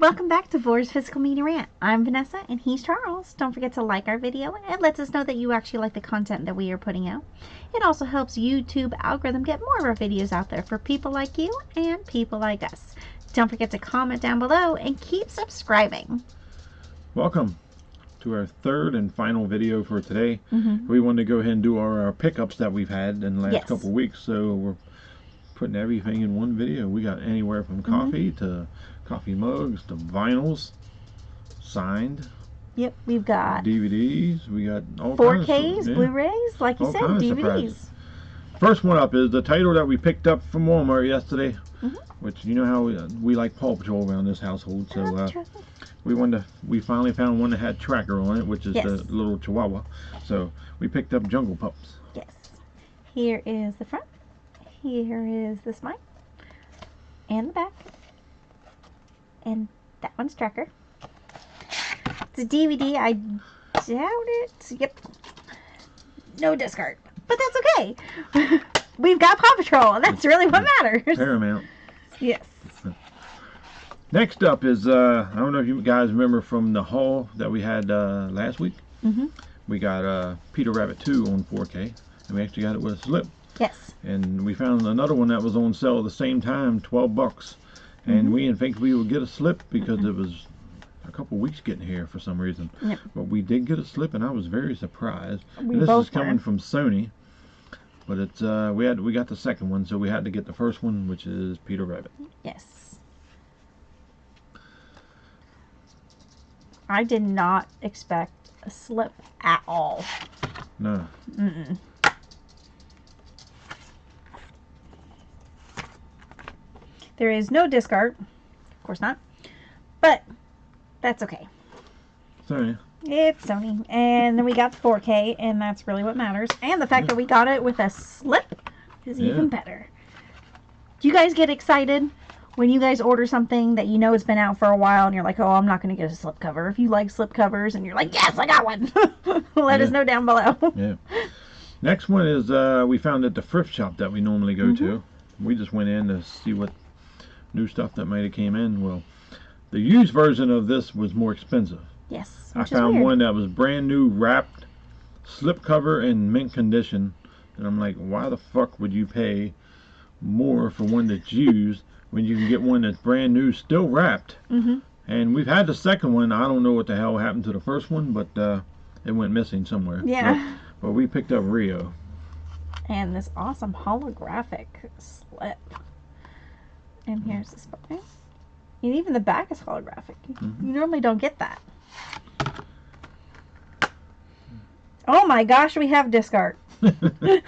Welcome back to Vlora's Physical Media Rant. I'm Vanessa and he's Charles. Don't forget to like our video. It lets us know that you actually like the content that we are putting out. It also helps YouTube algorithm get more of our videos out there for people like you and people like us. Don't forget to comment down below and keep subscribing. Welcome to our third and final video for today. We wanted to go ahead and do our pickups that we've had in the last couple of weeks, so we're putting everything in one video. We got anywhere from coffee to coffee mugs to vinyls, signed. Yep, we've got DVDs. We got all 4Ks, kinds of, Blu-rays, like you said, DVDs. Surprises. First one up is the title that we picked up from Walmart yesterday, which you know how we like Paw Patrol around this household, so we finally found one that had Tracker on it, which is the little Chihuahua. So we picked up Jungle Pups. Yes. Here is the front. Here is the spine. And the back. And that one's Tracker. It's a DVD. I doubt it. Yep. No discard. But that's okay. We've got Paw Patrol. That's really what matters. Paramount. Yes. Next up is, I don't know if you guys remember from the haul that we had last week. We got Peter Rabbit 2 on 4K. And we actually got it with a slip. Yes. And we found another one that was on sale at the same time, 12 bucks. And we didn't think we would get a slip because it was a couple weeks getting here for some reason. But we did get a slip, and I was very surprised. And this is coming from Sony, but it's we got the second one, so we had to get the first one, which is Peter Rabbit. Yes. I did not expect a slip at all. No. There is no discard. Of course not. But that's okay. Sorry. It's Sony. And then we got the 4K, and that's really what matters. And the fact that we got it with a slip is even better. Do you guys get excited when you guys order something that you know has been out for a while and you're like, oh, I'm not going to get a slip cover? If you like slip covers and you're like, yes, I got one. Let us know down below. Next one is we found at the thrift shop that we normally go to. We just went in to see what new stuff that might have came in. Well, the used version of this was more expensive. Yes. I found one that was brand new, wrapped, slipcover in mint condition, and I'm like, why the fuck would you pay more for one that's used when you can get one that's brand new, still wrapped? And we've had the second one. I don't know what the hell happened to the first one, but it went missing somewhere. But we picked up Rio. And this awesome holographic slip. And here's the spine. And even the back is holographic. You normally don't get that. Oh my gosh, we have discard. You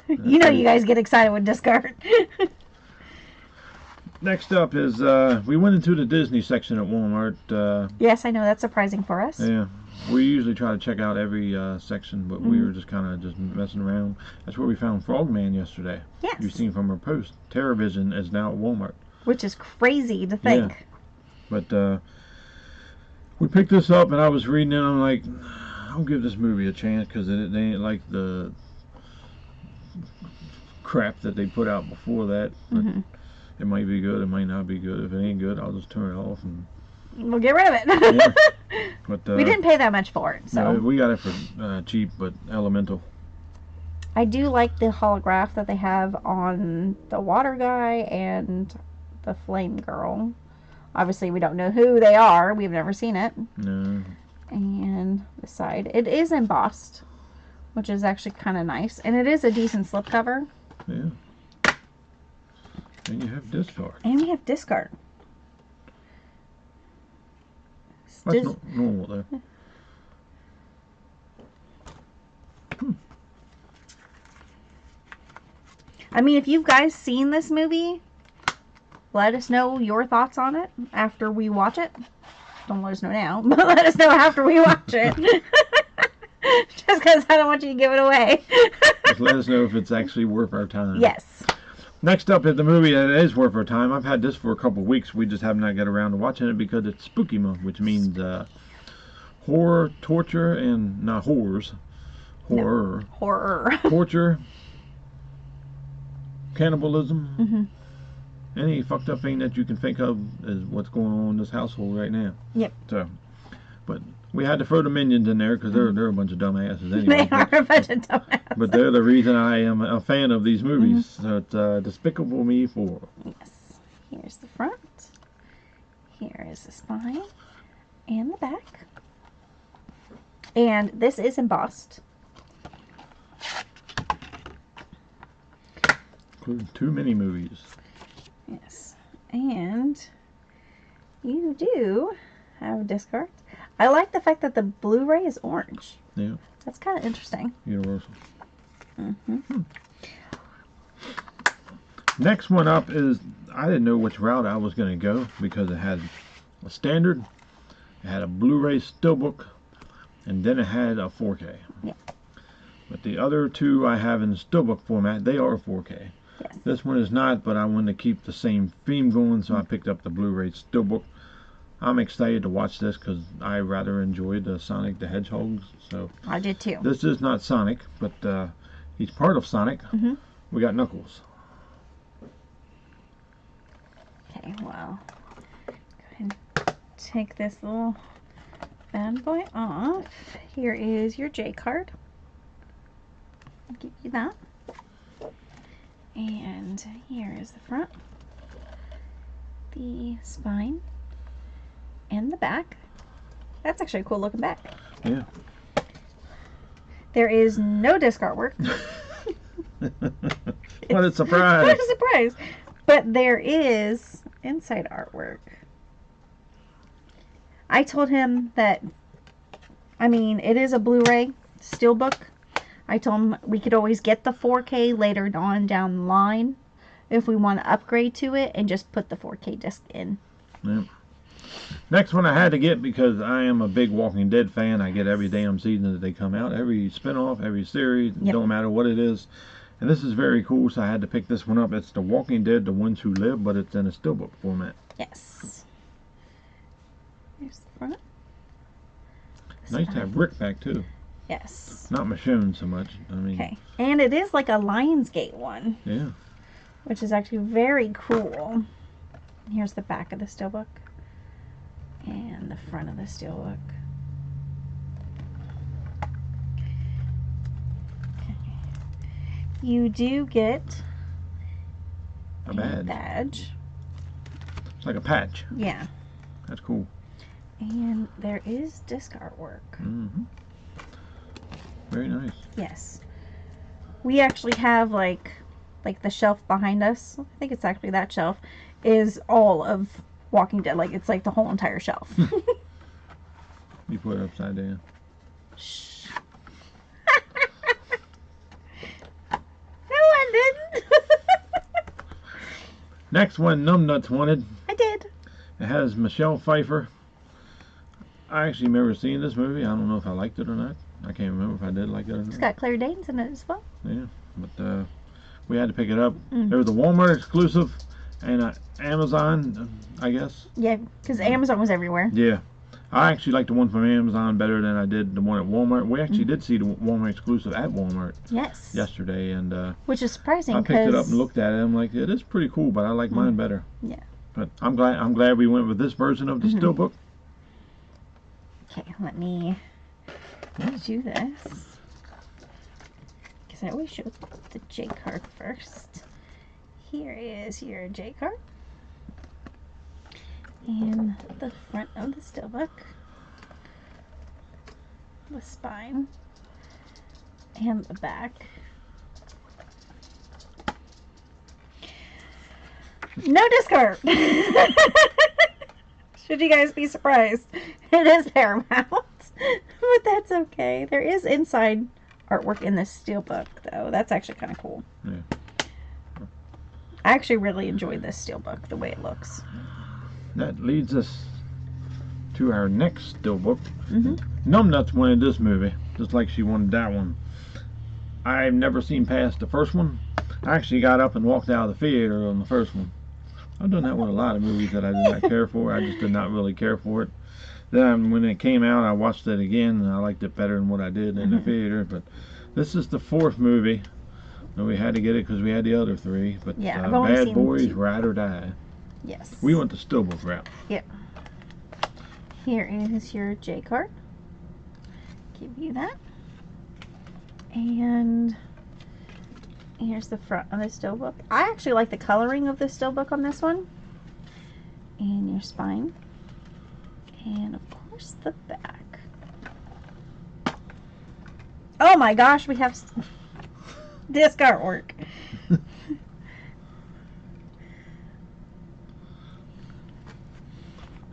know you guys get excited with discard. Next up is, we went into the Disney section at Walmart. Yes, I know, that's surprising for us. Yeah. We usually try to check out every section, but we were just kind of just messing around. That's where we found Frogman yesterday. Yes. You've seen from her post. TerraVision is now at Walmart. Which is crazy to think. Yeah. But we picked this up, and I was reading it, and I'm like, I'll give this movie a chance, because it ain't like the crap that they put out before that. But it might be good, it might not be good. If it ain't good, I'll just turn it off and we'll get rid of it. But, we didn't pay that much for it, so we got it for cheap, but elemental. I do like the holograph that they have on the water guy and the flame girl. Obviously, we don't know who they are. We've never seen it. No. And the side, it is embossed, which is actually kind of nice, and it is a decent slipcover. Yeah. And you have discard. And we have discard. That's normal though. I mean, if you guys seen this movie, let us know your thoughts on it after we watch it. Don't let us know now, but let us know after we watch it. Just because I don't want you to give it away. Just let us know if it's actually worth our time. Yes. Next up is the movie that is worth our time. I've had this for a couple of weeks. We just have not got around to watching it because it's spooky month, which means horror, torture, and not horrors. Horror. No. Horror. Torture. Cannibalism. any fucked up thing that you can think of is what's going on in this household right now. Yep. So, but we had to throw the Minions in there because they're a bunch of dumbasses anyway. They are a bunch of dumbasses. But they're the reason I am a fan of these movies. So it's Despicable Me 4. Yes. Here's the front. Here is the spine and the back. And this is embossed. Including 2 mini movies. Yes. And you do have a disc art. I like the fact that the Blu-ray is orange. Yeah. That's kind of interesting. Universal. Mm-hmm. Next one up is, I didn't know which route I was going to go because it had a standard, it had a Blu-ray steelbook, and then it had a 4K. Yeah. But the other 2 I have in steelbook format, they are 4K. Yes. This one is not, but I wanted to keep the same theme going, so I picked up the Blu-ray steelbook. I'm excited to watch this because I rather enjoyed the Sonic the Hedgehog. So I did too. this is not Sonic, but he's part of Sonic. Mm-hmm. We got Knuckles. Okay, well, go ahead and take this little bad boy off. Here is your J card. I'll give you that. And here is the front, the spine, and the back. That's actually a cool looking back. Yeah. There is no disc artwork. What a surprise. What a surprise. But there is inside artwork. I told him that, I mean, it is a Blu-ray steelbook. I told him we could always get the 4K later on down the line if we want to upgrade to it and just put the 4K disc in. Yeah. Next one I had to get because I am a big Walking Dead fan. I get every damn season that they come out, every spinoff, every series, Yep. Don't matter what it is. And this is very cool, so I had to pick this one up. It's The Walking Dead, The Ones Who Live, but it's in a steelbook format. Yes. Here's the front. Nice to have Rick back too. Yes. Not Michonne so much. I mean, Okay. And it is like a Lionsgate one. Yeah. Which is actually very cool. Here's the back of the steelbook. And the front of the steelbook. Okay. You do get A badge. badge. It's like a patch. Yeah. That's cool. And there is disc artwork. Mm-hmm. Very nice. Yes. We actually have like the shelf behind us. I think it's actually that shelf is all of Walking Dead. Like it's like the whole entire shelf. You put it upside down. Shh. No one didn't. Next one, Numbnuts wanted. I did. It has Michelle Pfeiffer. I actually remember seeing this movie. I don't know if I liked it or not. I can't remember if I did like it or It's not. got Claire Danes in it as well. Yeah, but we had to pick it up. Mm. There was a Walmart exclusive and Amazon, I guess. Yeah, because Amazon was everywhere. Yeah. I actually like the one from Amazon better than I did the one at Walmart. We actually did see the Walmart exclusive at Walmart Yes. yesterday, and Which is surprising. I picked it up and looked at it. I'm like, it is pretty cool, but I like mine better. Yeah. But I'm glad we went with this version of the steelbook. Okay, let me do this. Because I always show the J card first. Here is your J card. And the front of the steelbook. The spine. And the back. No disc art! Should you guys be surprised? It is Paramount. But that's okay. There is inside artwork in this steelbook, though. That's actually kind of cool. Yeah. I actually really enjoy this steelbook, the way it looks. That leads us to our next steelbook. Mm-hmm. Numbnuts wanted this movie, just like she wanted that one. I've never seen past the first one. I actually got up and walked out of the theater on the first one. I've done that with a lot of movies that I did not care for. I just did not really care for it. Then when it came out, I watched it again, and I liked it better than what I did in the theater. But this is the fourth movie No, we had to get it because we had the other 3. But Yeah, I've only Bad seen Boys, 2. Ride or Die. Yes. We want the Steelbook wrap. Yep. Here is your J card. Give you that. And here's the front of the Steelbook. I actually like the coloring of the Steelbook on this one. And your spine. And of course the back. Oh my gosh, we have disc artwork.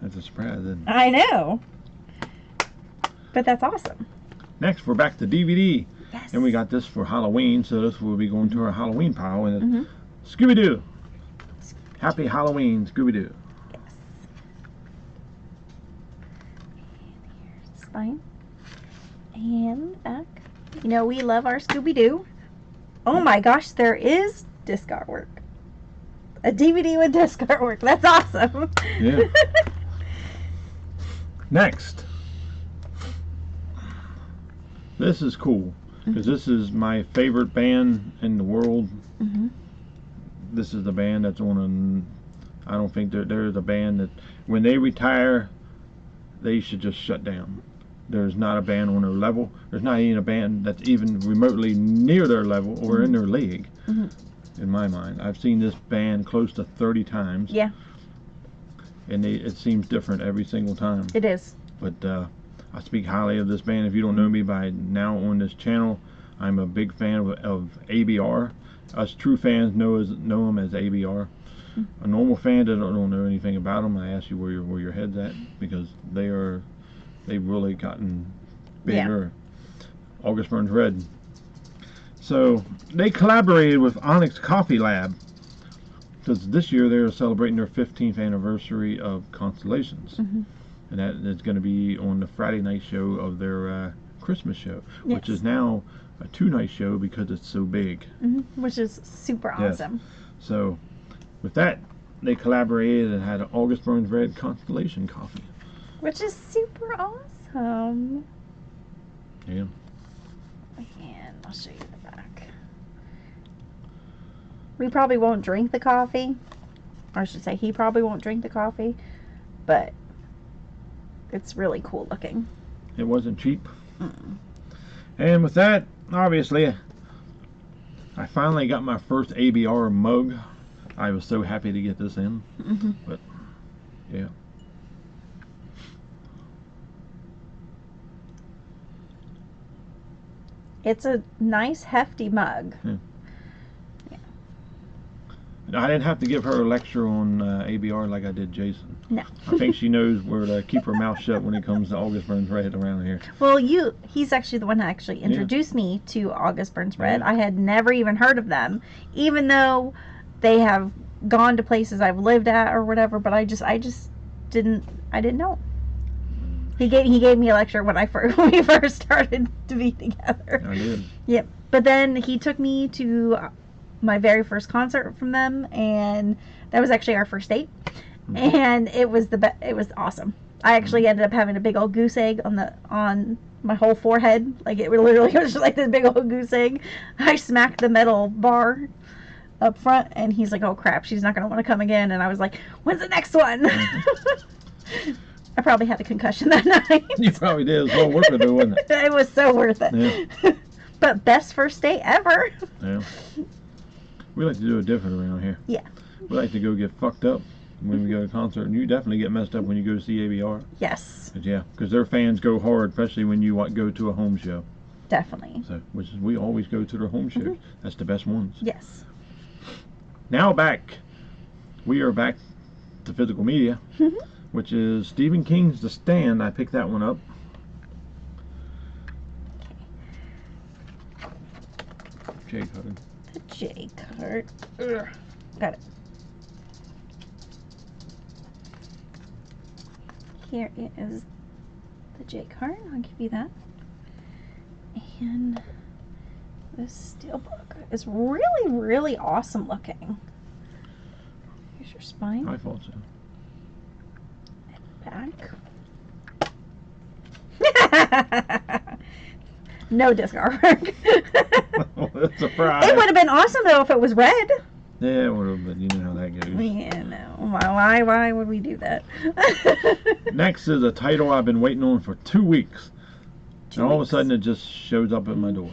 That's a surprise, isn't it? I know. But that's awesome. Next, we're back to DVD. Yes. And we got this for Halloween, so this will be going to our Halloween pile. And it's Mm-hmm. Scooby-Doo. Happy Halloween, Scooby-Doo. Yes. And here's the spine. And the back. You know, we love our Scooby-Doo. Oh my gosh, there is disc artwork. A DVD with disc artwork. That's awesome. Yeah. Next. This is cool because this is my favorite band in the world. Mm-hmm. This is the band that's on I don't think there's a band that when they retire they should just shut down. There's not a band on their level. There's not even a band that's even remotely near their level or in their league. In my mind, I've seen this band close to 30 times. Yeah. And it seems different every single time. It is. But I speak highly of this band. If you don't know me by now on this channel, I'm a big fan of ABR. Us true fans know them as ABR. A normal fan that don't know anything about them, I ask you where your head's at because they've really gotten bigger. Yeah. August Burns Red. So they collaborated with Onyx Coffee Lab because this year they're celebrating their 15th anniversary of Constellations. And that is going to be on the Friday night show of their Christmas show, which is now a 2-night show because it's so big. Which is super awesome. So with that, they collaborated and had an August Burns Red Constellation coffee. Which is super awesome. Yeah. And I'll show you the back. We probably won't drink the coffee. Or I should say he probably won't drink the coffee. But it's really cool looking. It wasn't cheap. And with that, obviously, I finally got my first ABR mug. I was so happy to get this in. But, yeah. It's a nice hefty mug. I didn't have to give her a lecture on ABR like I did Jason. No. I think she knows where to keep her mouth shut when it comes to August Burns Red around here. Well, he's actually the one that actually introduced me to August Burns Red. Yeah. I had never even heard of them, even though they have gone to places I've lived at or whatever, but I just didn't know. He gave me a lecture when when we first started to be together. I did. Yep. But then he took me to my very first concert from them, and that was actually our first date. And it was it was awesome. I actually ended up having a big old goose egg on my whole forehead. Like it literally was just like this big old goose egg. I smacked the metal bar up front, and he's like, "Oh crap, she's not gonna want to come again." And I was like, "When's the next one?" I probably had a concussion that night. You probably did. It was well worth it, though, wasn't it? It was so worth it. Yeah. But best first date ever. Yeah. We like to do it different around here. Yeah. We like to go get fucked up when we go to a concert, and you definitely get messed up when you go to see ABR. Yes. Yeah, because their fans go hard, especially when you go to a home show. Definitely. So, which is we always go to their home shows. That's the best ones. Yes. Now we are back to physical media, which is Stephen King's The Stand. I picked that one up. J card. The J card. Ugh. Got it. Here is the J card. I'll give you that. And this steelbook is really, really awesome looking. Here's your spine. I thought so. Back. No disc artwork. Surprise. It would have been awesome though if it was red. Yeah, it would have, but you know how that goes. Yeah, no. Why would we do that? Next is a title I've been waiting on for 2 weeks. And all of a weeks. sudden it just shows up at my door.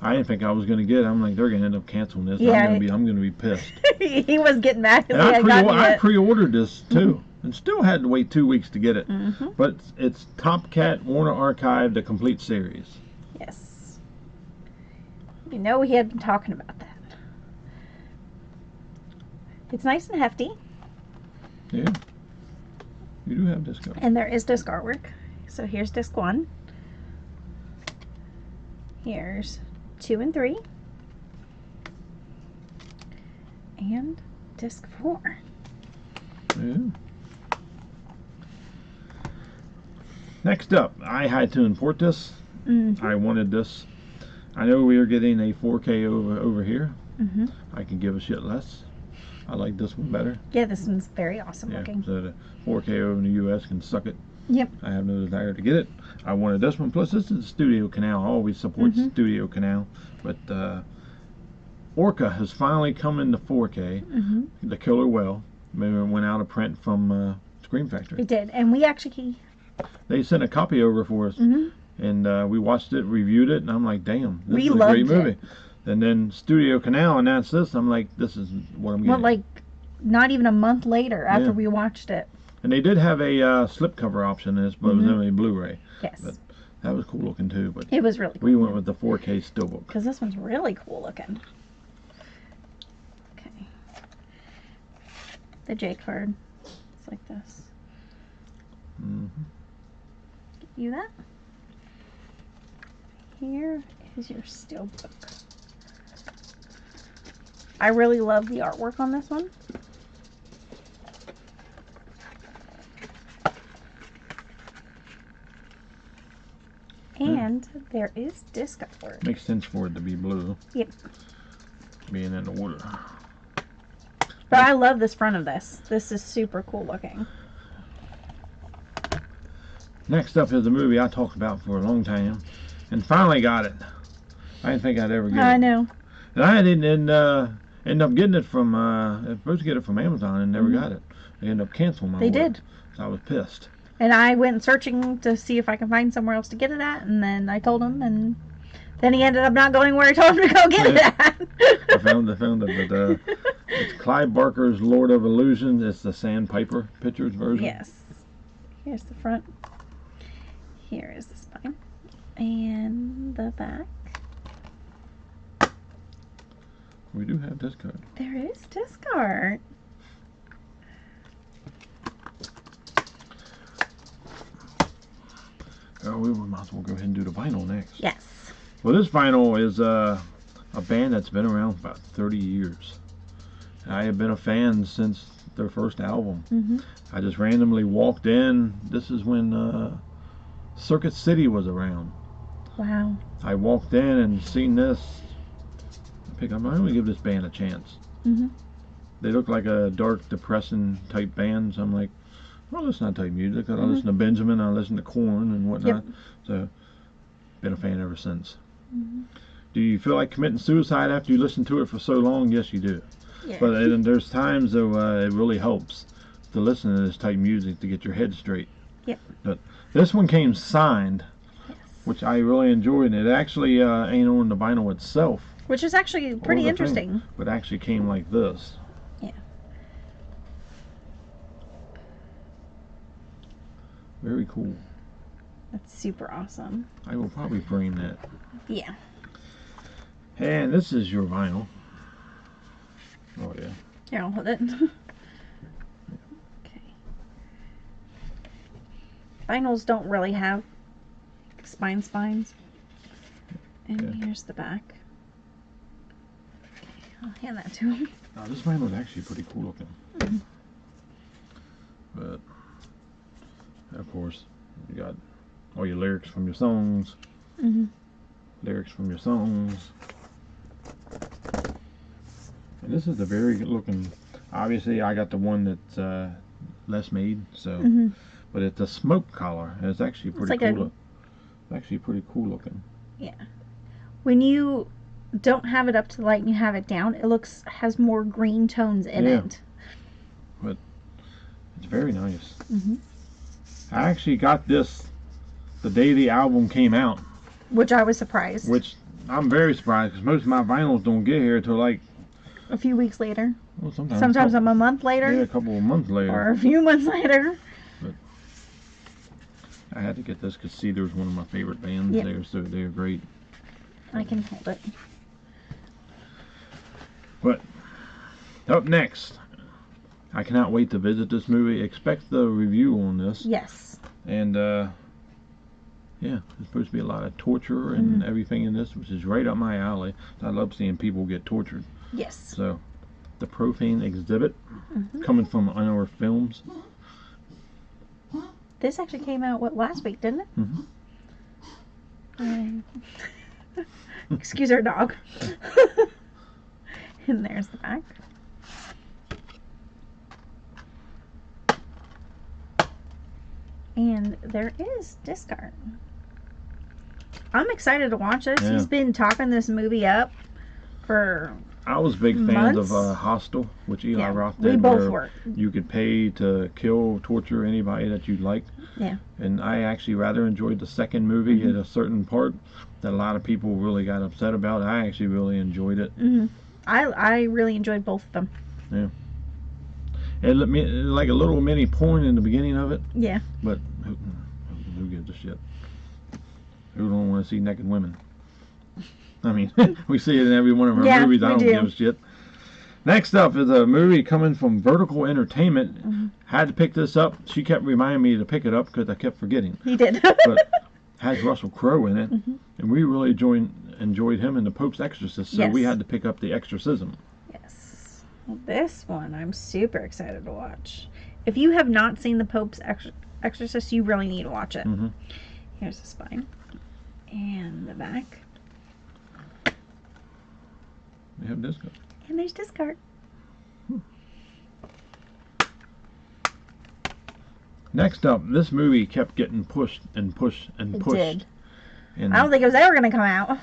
I didn't think I was going to get it. I'm like, they're going to end up canceling this. Yeah. I'm going to be pissed. He was getting mad And because I pre-ordered this too, and still had to wait 2 weeks to get it. Mm-hmm. But it's Top Cat Warner Archive, the complete series. Yes. You know we had been talking about that. It's nice and hefty. Yeah. You do have disc artwork. And there is disc artwork. So here's disc 1. Here's 2 and 3. And disc 4. Yeah. Next up, I had to import this. Mm-hmm. I wanted this. I know we are getting a 4K over here. Mm-hmm. I can give a shit less. I like this one better. Yeah, this one's very awesome looking. So the 4K over in the US can suck it. Yep. I have no desire to get it. I wanted this one. Plus, this is Studio Canal. I always support Studio Canal. But Orca has finally come into 4K. Mm-hmm. The Killer Whale. Maybe it went out of print from Scream Factory. It did. And we actually... They sent a copy over for us. Mm-hmm. And we watched it, reviewed it, and I'm like, damn, this We is a great loved movie. it. And then Studio Canal announced this. I'm like, this is what I'm getting. Well, like, not even a month later after Yeah. we watched it. And they did have a slipcover option in this, but it was only Blu-ray. Yes. But that was cool looking too. But It was really cool. we went with the 4K steelbook. Because this one's really cool looking. Okay. The J card. It's like this. Mm-hmm. Get you that. Here is your steelbook. I really love the artwork on this one. And there is disc artwork. Makes sense for it to be blue. Yep. Being in the water. But I love this front of this. This is super cool looking. Next up is a movie I talked about for a long time, and finally got it. I didn't think I'd ever get it. I know. And I didn't end up getting it from. I was supposed to get it from Amazon and never got it. They ended up canceling my They order. did. So I was pissed. And I went searching to see if I can find somewhere else to get it at, and then I told him, and then he ended up not going where I told him to go get it at. I found it, but it's Clive Barker's Lord of Illusion. It's the Sandpiper Pictures version. Yes. Here's the front. Here is the spine. And the back. We do have this card. There is disc art. We might as well go ahead and do the vinyl next. Yes. Well, this vinyl is a band that's been around for about 30 years. I have been a fan since their first album. Mm-hmm. I just randomly walked in. This is when Circuit City was around. Wow. I walked in and seen this. I'm going to give this band a chance. Mm-hmm. They look like a dark, depressing type band. So I'm like, well, listen to that type music. I listen to Benjamin. I listen to Korn and whatnot. Yep. So, been a fan ever since. Mm-hmm. Do you feel like committing suicide after you listen to it for so long? Yes, you do. Yeah. But there's times though it really helps to listen to this type of music to get your head straight. Yep. But this one came signed, Yes. which I really enjoyed. And it actually ain't on the vinyl itself. Which is actually pretty the interesting. thing, but actually came like this. Yeah. Very cool. That's super awesome. I will probably frame that. Yeah. And this is your vinyl. Oh yeah. Here, I'll hold it. Okay. Vinyls don't really have spines. And Yeah. here's the back. Okay, I'll hand that to him. Now this vinyl is actually pretty cool looking. Mm-hmm. But of course, you got all your lyrics from your songs. Mm-hmm. Lyrics from your songs. And this is a very good looking. Obviously, I got the one that's less made, so. Mm-hmm. But it's a smoke collar, and it's actually pretty It's like cool. It's actually pretty cool looking. Yeah. When you don't have it up to the light and you have it down, it has more green tones in it. But it's very nice. Mm-hmm. I actually got this the day the album came out. Which I was surprised. Which I'm very surprised because most of my vinyls don't get here until like a few weeks later. Well, sometimes I'm a month later. Yeah, a couple of months later. Or a few months later. But I had to get this because Cedar's one of my favorite bands. Yep. They're great. I can hold it. But up next, I cannot wait to visit this movie. Expect the review on this. Yes. And yeah, there's supposed to be a lot of torture and everything in this, which is right up my alley. I love seeing people get tortured. Yes. So, The Profane Exhibit, coming from Honor Films. This actually came out, last week, didn't it? Mm-hmm. Excuse our dog. And there's the back. And there is disc art. I'm excited to watch this. Yeah. He's been talking this movie up for I was big fans months. of Hostel, which Eli Roth did. We both where were. You could pay to kill, torture anybody that you like. Yeah. And I actually rather enjoyed the second movie at a certain part that a lot of people really got upset about. I actually really enjoyed it. I really enjoyed both of them. Yeah. It looked like a little mini porn in the beginning of it. Yeah. But who gives a shit? Who don't want to see naked women? I mean, we see it in every one of our movies. I don't give a shit. Next up is a movie coming from Vertical Entertainment. Had to pick this up. She kept reminding me to pick it up because I kept forgetting. He did. But has Russell Crowe in it, and we really enjoyed him in The Pope's Exorcist, so we had to pick up The Exorcism. Yes. Well, this one I'm super excited to watch. If you have not seen The Pope's Exorcist, you really need to watch it. Here's the spine and the back. We have disc art. And there's disc art. Next up, this movie kept getting pushed and pushed and pushed. It did. And I don't think it was ever going to come out.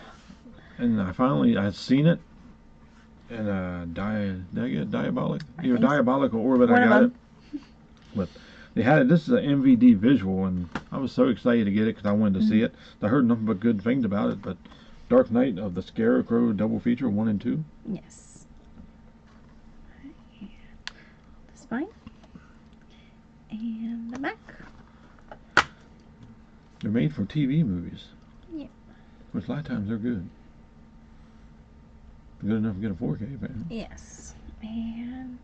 And I'd seen it in did I get Diabolic? Either Diabolic or Orbit. I got it. But they had it. This is an MVD visual, and I was so excited to get it because I wanted to see it. I heard nothing but good things about it. But Dark Knight of the Scarecrow double feature 1 and 2. Yes. The spine and the back. They're made for TV movies. Yeah. Which a lot of times they're good. Good enough to get a 4K, man. Yes. And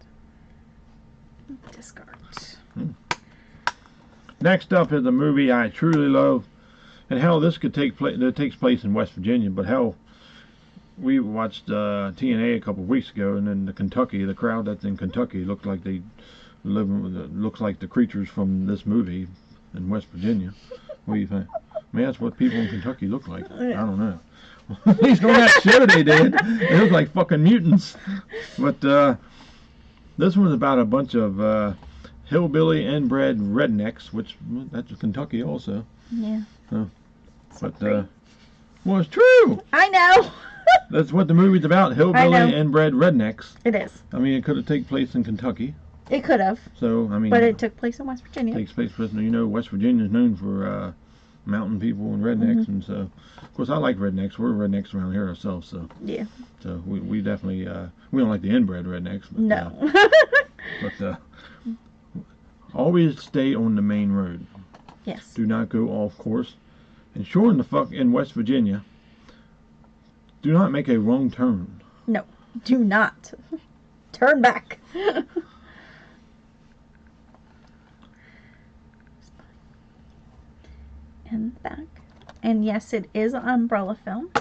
disc art. Next up is a movie I truly love. And hell, this could take place. It takes place in West Virginia, but hell, we watched TNA a couple of weeks ago, and then the crowd that's in Kentucky looked like they looks like the creatures from this movie in West Virginia. What do you think? I mean, that's what people in Kentucky look like. I don't know. At least on that show they did. It was like fucking mutants. But this one's about a bunch of hillbilly inbred rednecks, which that's Kentucky also. Yeah. But well, it's true. I know. That's what the movie's about. Hillbilly inbred rednecks. It is. I mean, it could have taken place in Kentucky. It could have. So I mean, but it took place in West Virginia. Takes place, West Virginia is known for mountain people and rednecks, and so of course I like rednecks. We're rednecks around here ourselves, so yeah. So we definitely we don't like the inbred rednecks. But, no. But always stay on the main road. Yes. Do not go off course. And sure in the fuck in West Virginia, do not make a wrong turn. No, do not. Turn back. And the back. And yes, it is an umbrella film.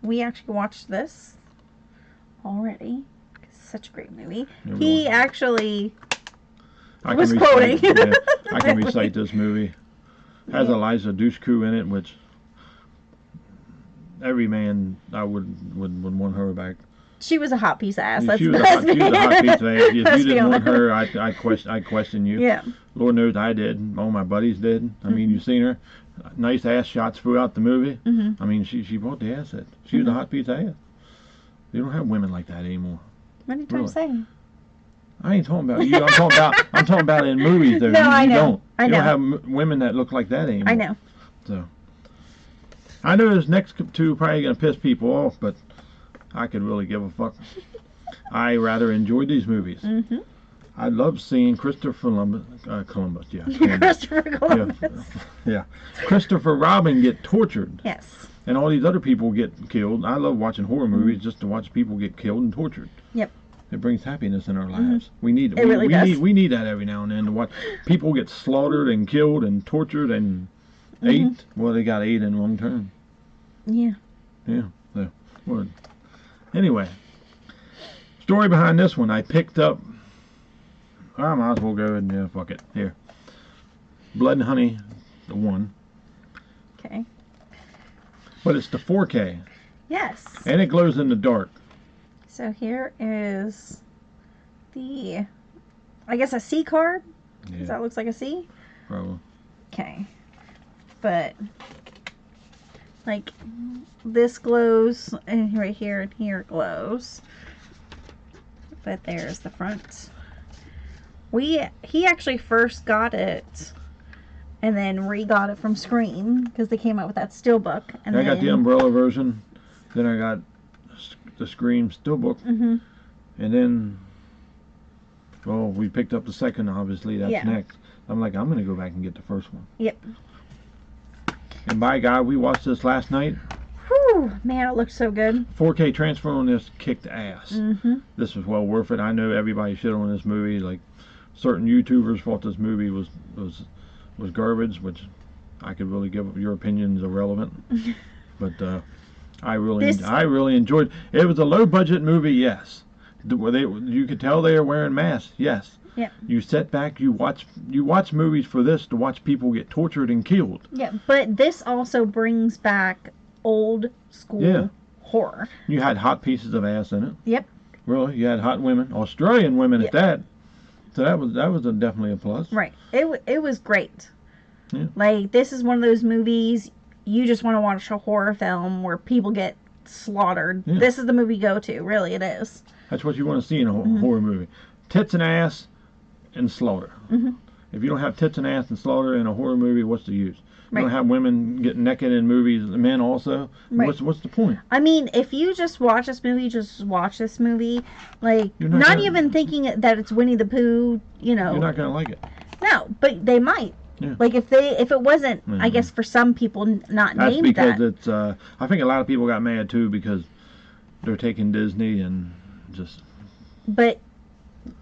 We actually watched this already. It's such a great movie. He actually was quoting. I can recite this movie. Has Eliza Dushku in it, which every man I would want her back. She was a hot piece of ass. She was a hot piece of ass. If you didn't want her, I question you. Yeah. Lord knows I did. All my buddies did. I mean, you've seen her. nice ass shots throughout the movie. Mm-hmm. I mean, she brought the ass in. She was a hot piece of ass. They don't have women like that anymore. What are you trying to say? I ain't talking about you. I'm talking about in movies though. No, I know. Don't. I You know. don't have women that look like that anymore. I know. So I know this next two probably gonna piss people off, but I could really give a fuck. I rather enjoyed these movies. Mm-hmm. I love seeing Christopher Columbus. Yeah. Christopher Columbus. Yeah. Christopher Robin get tortured. Yes. And all these other people get killed. I love watching horror movies just to watch people get killed and tortured. Yep. It brings happiness in our lives. We need It really does. we need that every now and then to watch people get slaughtered and killed and tortured and ate. Well, they got ate in long term. Yeah. Yeah. So, well, anyway, story behind this one. I picked up. I might as well go and fuck it. Here, Blood and Honey, the one. Okay. But it's the 4K. Yes. And it glows in the dark. So here is the, I guess, a C card. Yeah. Does that looks like a C? Probably. Okay. But like this glows, and right here and here glows. But there's the front. He actually first got it and then re-got it from Scream because they came out with that steelbook. And I then got the umbrella version. Then I got the Scream steelbook. Mm-hmm. And then, well, we picked up the second, obviously. That's next. I'm like, I'm going to go back and get the first one. Yep. And by God, we watched this last night. Whew, man, it looks so good. 4K transfer on this kicked ass. Mm-hmm. This was well worth it. I know everybody shit on this movie. Like, certain YouTubers thought this movie was garbage, which I could really give your opinions irrelevant. But I really enjoyed. It was a low budget movie, yes. You could tell they were wearing masks, yes. Yeah. You sit back, you watch movies for this to watch people get tortured and killed. Yeah, but this also brings back old school horror. You had hot pieces of ass in it. Yep. Really, you had hot women, Australian women at that. So that was definitely a plus. Right. It was great. Yeah. Like, this is one of those movies you just want to watch a horror film where people get slaughtered. Yeah. This is the movie go to. Really, it is. That's what you want to see in a horror movie. Tits and ass and slaughter. Mm-hmm. If you don't have tits and ass and slaughter in a horror movie, what's the use? You Right. don't have women getting naked in movies, men also. Right. What's the point? I mean, if you just watch this movie, like, You're not even thinking that it's Winnie the Pooh, You're not going to like it. No, but they might. Yeah. Like, if it wasn't, I guess for some people not That's named because that. it's, I think a lot of people got mad too because they're taking Disney and just... But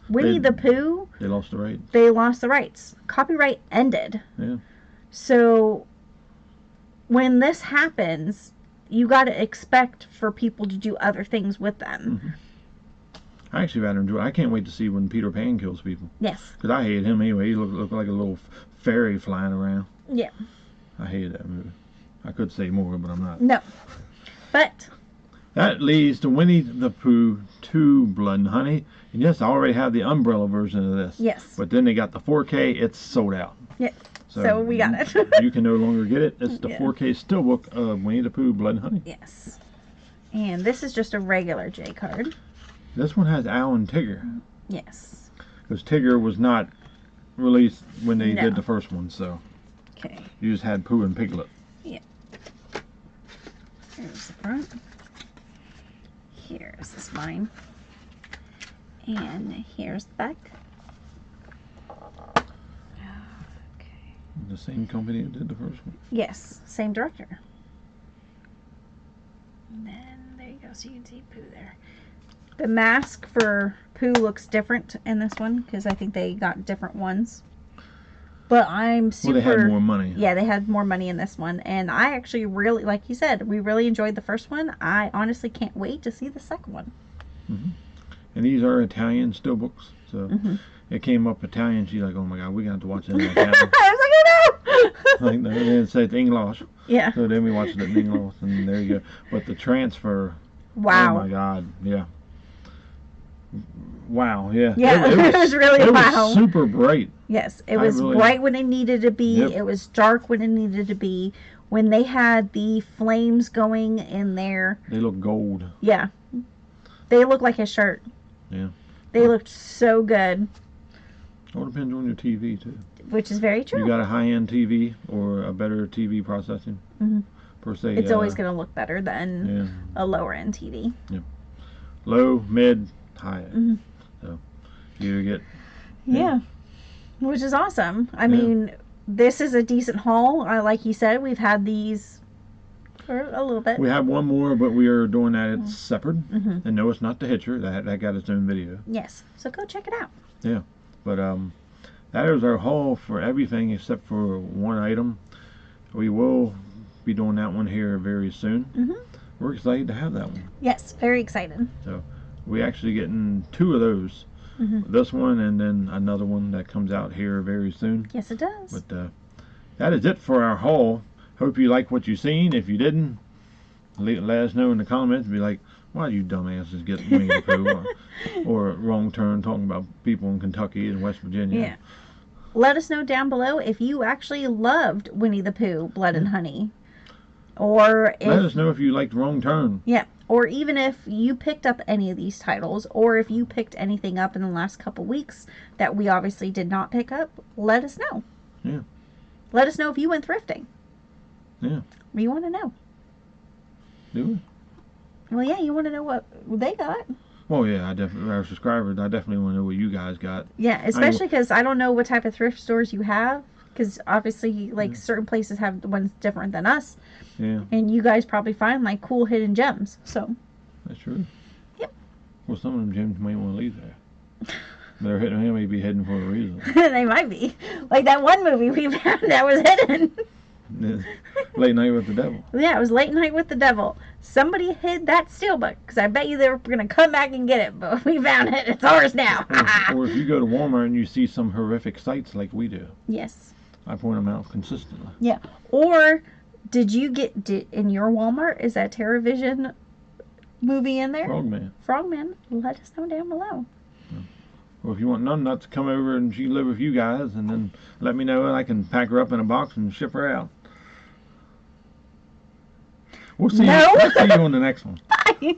Winnie the Pooh, They lost the rights. they lost the rights. Copyright ended. Yeah. So when this happens, you got to expect for people to do other things with them. Mm-hmm. I actually rather enjoy it. I can't wait to see when Peter Pan kills people. Yes. Because I hated him anyway. He looked like a little fairy flying around. Yeah. I hated that movie. I could say more, but I'm not. No. But That leads to Winnie the Pooh 2 Blood and Honey. And yes, I already have the umbrella version of this. yes. But then they got the 4K. It's sold out. Yeah. So we got it. You can no longer get it. It's the Yeah. 4K steelbook of Winnie the Pooh Blood and Honey. Yes. And this is just a regular J card. This one has Al and Tigger. Yes. Because Tigger was not released when they No. did the first one, so Okay. you just had Pooh and Piglet. Here's the front. Here's the spine. And here's the back. Okay. The same company that did the first one. Yes, same director. And then there you go, so you can see Pooh there. The mask for Pooh looks different in this one because I think they got different ones. But I'm super. Well, they had more money. Yeah, they had more money in this one, and I actually really, like you said, we really enjoyed the first one. I honestly can't wait to see the second one. Mm-hmm. And these are Italian steelbooks, so it came up Italian. She's like, "Oh my God, we're gonna have to watch it in Italian." I was like, I know. Like, they didn't say it's English. Yeah. So then we watched it in English, and there you go. But the transfer. Wow. Oh my God, yeah. wow, yeah. Yeah, it was really it wow. was super bright. Yes, it was bright when it needed to be. Yep. It was dark when it needed to be. When they had the flames going in there. They look gold. Yeah. They look like his shirt. Yeah. They looked so good. All depends on your TV, too. Which is very true. You got a high-end TV or a better TV processing, per se. It's always going to look better than a lower-end TV. Yeah. Low, mid, high. So you get... Yeah. Which is awesome. I mean, this is a decent haul. Like you said, we've had these for a little bit. We have one more, but we are doing that. It's separate. And no, it's not the Hitcher. That got its own video. Yes. So go check it out. Yeah. But that is our haul for everything except for one item. We will be doing that one here very soon. We're excited to have that one. Yes, very excited. So we actually getting 2 of those. This one and then another one that comes out here very soon. Yes, it does. But that is it for our haul. Hope you like what you seen. If you didn't, let us know in the comments. Be like, why you dumbasses get Winnie the Pooh or Wrong Turn talking about people in Kentucky and West Virginia. Yeah. Let us know down below if you actually loved Winnie the Pooh, Blood and Honey. Or if, let us know if you liked Wrong Turn. Yeah. Or even if you picked up any of these titles, or if you picked anything up in the last couple weeks that we obviously did not pick up, let us know. Yeah. Let us know if you went thrifting. Yeah. We want to know. Do we? Well, yeah, you want to know what they got. Well, yeah, our subscribers, I definitely want to know what you guys got. Yeah, especially because I don't know what type of thrift stores you have, because obviously, like, certain places have the ones different than us. Yeah. And you guys probably find, like, cool hidden gems, so. That's true. Yep. Well, some of them gems might want to leave there. They're hidden. They may be hidden for a reason. They might be. Like that one movie we found that was hidden. Late Night with the Devil. Yeah, it was Late Night with the Devil. Somebody hid that steelbook, because I bet you they were going to come back and get it, but we found it. It's ours now. Or if you go to Walmart and you see some horrific sites like we do. Yes. I point them out consistently. Yeah. Or did you get, in your Walmart, is that TerraVision movie in there? Frogman. Frogman. Let us know down below. Well, if you want None Nut to come over and she live with you guys, and then let me know and I can pack her up in a box and ship her out. We'll see, we'll see you on the next one. Bye.